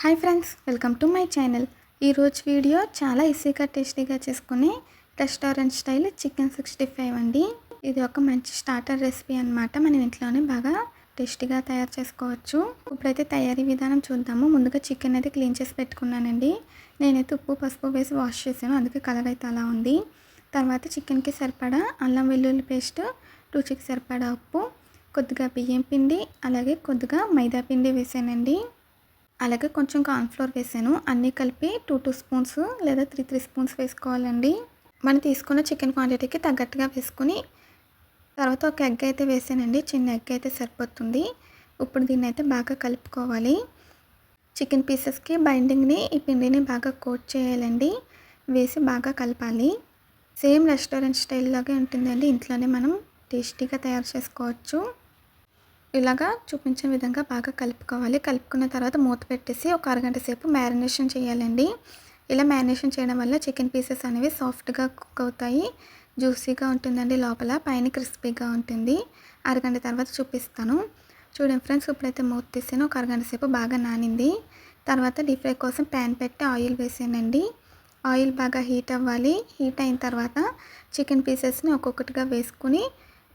Hi friends, welcome to my channel. ఈరోజు video చాలా ఈజీగా టేస్టీగా చేసుకునే రెస్టారెంట్ స్టైల్ చికెన్ 65 అండి. ఇది ఒక మంచి స్టార్టర్ రెసిపీ అనమాట. మనం ఇంట్లోనే బాగా టేస్టీగా తయారు చేసుకోవచ్చు. ఇప్పుడైతే తయారీ విధానం చూద్దాము. ముందుగా చికెన్ అయితే క్లీన్ చేసి పెట్టుకున్నానండి. నేనైతే ఉప్పు పసుపు వేసి వాష్ చేశాను, అందుకే కలర్ అయితే అలా ఉంది. తర్వాత చికెన్కి సరిపడా అల్లం వెల్లుల్లి పేస్ట్, రుచికి సరిపడా ఉప్పు, కొద్దిగా బియ్యం పిండి, అలాగే కొద్దిగా మైదా పిండి వేసానండి. అలాగే కొంచెం కార్న్‌ఫ్లోర్ వేసాను. అన్నీ కలిపి 2 స్పూన్స్ లేదా 3 స్పూన్స్ వేసుకోవాలండి. మనం తీసుకున్న చికెన్ క్వాంటిటీకి తగ్గట్టుగా వేసుకుని తర్వాత ఒక ఎగ్ అయితే వేసానండి. చిన్న ఎగ్ అయితే సరిపోతుంది. ఇప్పుడు దీన్ని అయితే బాగా కలుపుకోవాలి. చికెన్ పీసెస్కి బైండింగ్ని ఈ పిండిని బాగా కోట్ చేయాలండి. వేసి బాగా కలపాలి. సేమ్ రెస్టారెంట్ స్టైల్ లాగే ఉంటుందండి. ఇంట్లోనే మనం టేస్టీగా తయారు చేసుకోవచ్చు. ఇలాగా చూపించిన విధంగా బాగా కలుపుకోవాలి. కలుపుకున్న తర్వాత మూత పెట్టేసి ఒక అరగంట సేపు మ్యారినేషన్ చేయాలండి. ఇలా మ్యారినేషన్ చేయడం వల్ల చికెన్ పీసెస్ అనేవి సాఫ్ట్గా కుక్ అవుతాయి. జ్యూసీగా ఉంటుందండి, లోపల పైన క్రిస్పీగా ఉంటుంది. అరగంట తర్వాత చూపిస్తాను. చూడండి ఫ్రెండ్స్, ఇప్పుడైతే మూత తీసాను. ఒక అరగంట సేపు బాగా నానింది. తర్వాత డీప్ ఫ్రై కోసం ప్యాన్ పెట్టి ఆయిల్ వేసానండి. ఆయిల్ బాగా హీట్ అవ్వాలి. హీట్ అయిన తర్వాత చికెన్ పీసెస్ని ఒక్కొక్కటిగా వేసుకుని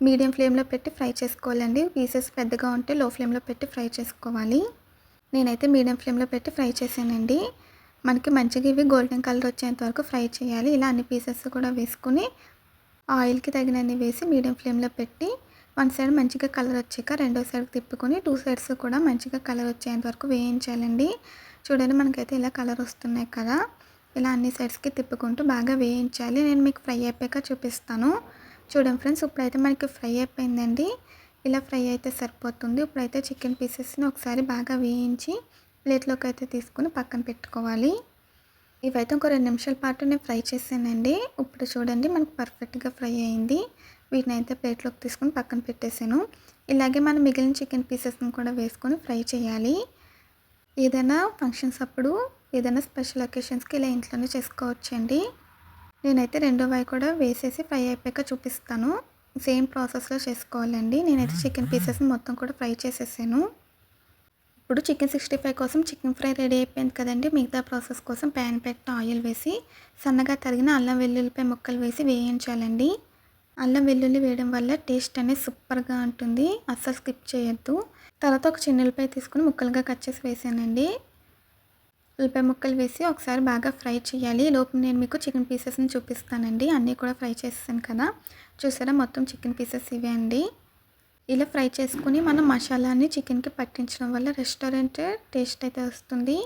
మీడియం ఫ్లేమ్లో పెట్టి ఫ్రై చేసుకోవాలండి. పీసెస్ పెద్దగా ఉంటే లో ఫ్లేమ్లో పెట్టి ఫ్రై చేసుకోవాలి. నేనైతే మీడియం ఫ్లేమ్లో పెట్టి ఫ్రై చేశానండి. మనకి మంచిగా ఇవి గోల్డెన్ కలర్ వచ్చేంత వరకు ఫ్రై చేయాలి. ఇలా అన్ని పీసెస్ కూడా వేసుకుని ఆయిల్కి తగినన్ని వేసి మీడియం ఫ్లేమ్లో పెట్టి వన్ సైడ్ మంచిగా కలర్ వచ్చాక రెండో సైడ్ తిప్పుకొని 2 సైడ్స్ కూడా మంచిగా కలర్ వచ్చేంత వరకు వేయించాలండి. చూడండి, మనకైతే ఇలా కలర్ వస్తున్నాయి కదా. ఇలా అన్ని సైడ్స్కి తిప్పుకుంటూ బాగా వేయించాలి. నేను మీకు ఫ్రై అయిపోయాక చూపిస్తాను. చూడండి ఫ్రెండ్స్, ఇప్పుడైతే మనకి ఫ్రై అయిపోయిందండి. ఇలా ఫ్రై అయితే సరిపోతుంది. ఇప్పుడైతే చికెన్ పీసెస్ని ఒకసారి బాగా వేయించి ప్లేట్లోకి అయితే తీసుకుని పక్కన పెట్టుకోవాలి. ఇవైతే ఒక 2 నిమిషాల పాటు నేను ఫ్రై చేశానండి. ఇప్పుడు చూడండి, మనకు పర్ఫెక్ట్గా ఫ్రై అయింది. వీటిని అయితే ప్లేట్లోకి తీసుకుని పక్కన పెట్టేశాను. ఇలాగే మనం మిగిలిన చికెన్ పీసెస్ని కూడా వేసుకొని ఫ్రై చేయాలి. ఏదైనా ఫంక్షన్స్ అప్పుడు, ఏదైనా స్పెషల్ అకేషన్స్కి ఇలా ఇంట్లోనే చేసుకోవచ్చండి. నేనైతే రెండో వై కూడా వేసేసి ఫ్రై అయిపోయాక చూపిస్తాను. సేమ్ ప్రాసెస్లో చేసుకోవాలండి. నేనైతే చికెన్ పీసెస్ని మొత్తం కూడా ఫ్రై చేసేసాను. ఇప్పుడు చికెన్ 65 కోసం చికెన్ ఫ్రై రెడీ అయిపోయింది కదండి. మిగతా ప్రాసెస్ కోసం ప్యాన్ పెట్టి ఆయిల్ వేసి సన్నగా తరిగిన అల్లం వెల్లుల్లిపాయ ముక్కలు వేసి వేయించాలండి. అల్లం వెల్లుల్లి వేయడం వల్ల టేస్ట్ అనేది సూపర్గా ఉంటుంది. అస్సలు స్కిప్ చేయొద్దు. తర్వాత ఒక చిన్న ఉల్లిపాయ తీసుకుని ముక్కలుగా కట్ చేసి వేసానండి. ఉల్లిపాయ ముక్కలు వేసి ఒకసారి బాగా ఫ్రై చేయాలి. లోపు నేను మీకు చికెన్ పీసెస్ని చూపిస్తానండి. అన్నీ కూడా ఫ్రై చేసాను కదా, చూసారా మొత్తం చికెన్ పీసెస్ ఇవే అండి. ఇలా ఫ్రై చేసుకుని మనం మసాలాని చికెన్కి పట్టించడం వల్ల రెస్టారెంట్ టేస్ట్ అయితే వస్తుంది.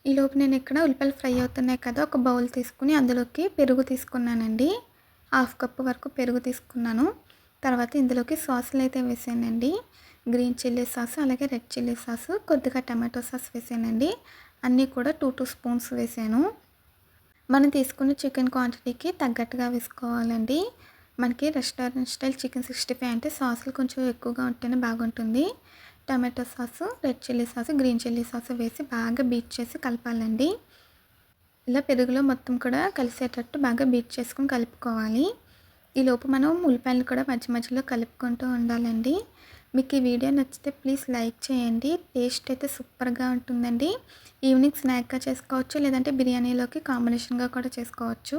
ఈ లోపు నేను ఇక్కడ ఉల్లిపాయలు ఫ్రై అవుతున్నాయి కదా, ఒక బౌల్ తీసుకుని అందులోకి పెరుగు తీసుకున్నానండి. 1/2 కప్పు వరకు పెరుగు తీసుకున్నాను. తర్వాత ఇందులోకి సాసులు అయితే వేసానండి. గ్రీన్ చిల్లీ సాస్, అలాగే రెడ్ చిల్లీ సాస్, కొద్దిగా టమాటో సాస్ వేసానండి. అన్నీ కూడా 2 స్పూన్స్ వేసాను. మనం తీసుకున్న చికెన్ క్వాంటిటీకి తగ్గట్టుగా వేసుకోవాలండి. మనకి రెస్టారెంట్ స్టైల్ చికెన్ 65 అంటే సాసులు కొంచెం ఎక్కువగా ఉంటేనే బాగుంటుంది. Tomato sauce, red chilli sauce, green chilli sauce వేసి బాగా బీట్ చేసి కలపాలండి. ఇలా పెరుగులో మొత్తం కూడా కలిసేటట్టు బాగా బీట్ చేసుకుని కలుపుకోవాలి. ఈలోపు మనం ఉల్లిపాయలు కూడా మధ్య మధ్యలో కలుపుకుంటూ ఉండాలండి. మీకు ఈ వీడియో నచ్చితే ప్లీజ్ లైక్ చేయండి. టేస్ట్ అయితే సూపర్గా ఉంటుందండి. ఈవినింగ్ స్నాక్గా చేసుకోవచ్చు, లేదంటే బిర్యానీలోకి కాంబినేషన్గా కూడా చేసుకోవచ్చు.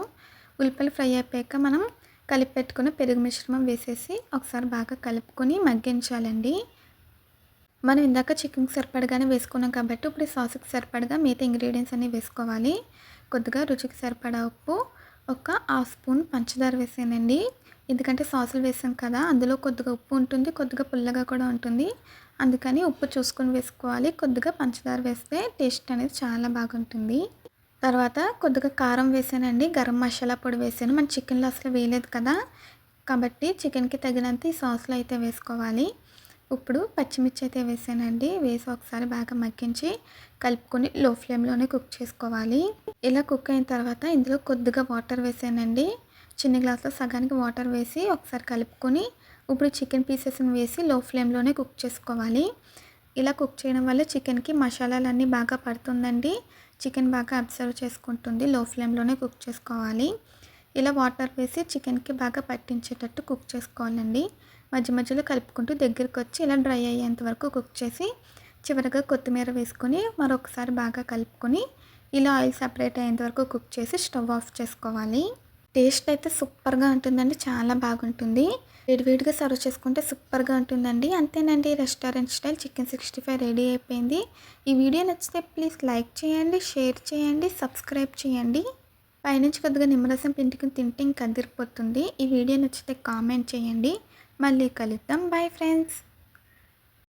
ఉల్లిపాయలు ఫ్రై అయిపోయాక మనం కలిపి పెట్టుకున్న పెరుగు మిశ్రమం వేసేసి ఒకసారి బాగా కలుపుకొని మగ్గించాలండి. మనం ఇందాక చికెన్కి సరిపడగానే వేసుకున్నాం కాబట్టి ఇప్పుడు సాస్కి సరిపడగా మిగతా ఇంగ్రీడియంట్స్ అన్నీ వేసుకోవాలి. కొద్దిగా రుచికి సరిపడా ఉప్పు, ఒక 1/2 స్పూన్ పంచదార వేసానండి. ఎందుకంటే సాసులు వేసాం కదా, అందులో కొద్దిగా ఉప్పు ఉంటుంది, కొద్దిగా పుల్లగా కూడా ఉంటుంది. అందుకని ఉప్పు చూసుకొని వేసుకోవాలి. కొద్దిగా పంచదార వేస్తే టేస్ట్ అనేది చాలా బాగుంటుంది. తర్వాత కొద్దిగా కారం వేసానండి. గరం మసాలా పొడి వేసాను. మన చికెన్లో అసలు వేయలేదు కదా, కాబట్టి చికెన్కి తగినంత ఈ సాసులు అయితే వేసుకోవాలి. ఇప్పుడు పచ్చిమిర్చి అయితే వేసానండి. వేసి ఒకసారి బాగా మగ్గించి కలుపుకొని లో ఫ్లేమ్లోనే కుక్ చేసుకోవాలి. ఇలా కుక్ అయిన తర్వాత ఇందులో కొద్దిగా వాటర్ వేసానండి. చిన్న గ్లాస్లో సగానికి వాటర్ వేసి ఒకసారి కలుపుకొని ఇప్పుడు చికెన్ పీసెస్ని వేసి లో ఫ్లేమ్లోనే కుక్ చేసుకోవాలి. ఇలా కుక్ చేయడం వల్ల చికెన్కి మసాలాలన్నీ బాగా పడుతుందండి. చికెన్ బాగా అబ్జర్వ్ చేసుకుంటుంది. లో ఫ్లేమ్లోనే కుక్ చేసుకోవాలి. ఇలా వాటర్ వేసి చికెన్కి బాగా పట్టించేటట్టు కుక్ చేసుకోవాలండి. మధ్య మధ్యలో కలుపుకుంటూ దగ్గరికి వచ్చి ఇలా డ్రై అయ్యేంత వరకు కుక్ చేసి చివరగా కొత్తిమీర వేసుకొని మరొకసారి బాగా కలుపుకొని ఇలా ఆయిల్ సపరేట్ అయ్యేంత వరకు కుక్ చేసి స్టవ్ ఆఫ్ చేసుకోవాలి. టేస్ట్ అయితే సూపర్గా ఉంటుందండి, చాలా బాగుంటుంది. వేడివేడిగా సర్వ్ చేసుకుంటే సూపర్గా ఉంటుందండి. అంతేనండి, రెస్టారెంట్ స్టైల్ చికెన్ 65 రెడీ అయిపోయింది. ఈ వీడియో నచ్చితే ప్లీజ్ లైక్ చేయండి, షేర్ చేయండి, సబ్స్క్రైబ్ చేయండి. పైనుంచి కొద్దిగా నిమ్మరసం పిండుకుని తింటే ఇంక అదిరిపోతుంది. ఈ వీడియో నచ్చితే కామెంట్ చేయండి. మళ్ళీ కలుద్దాం. Bye friends.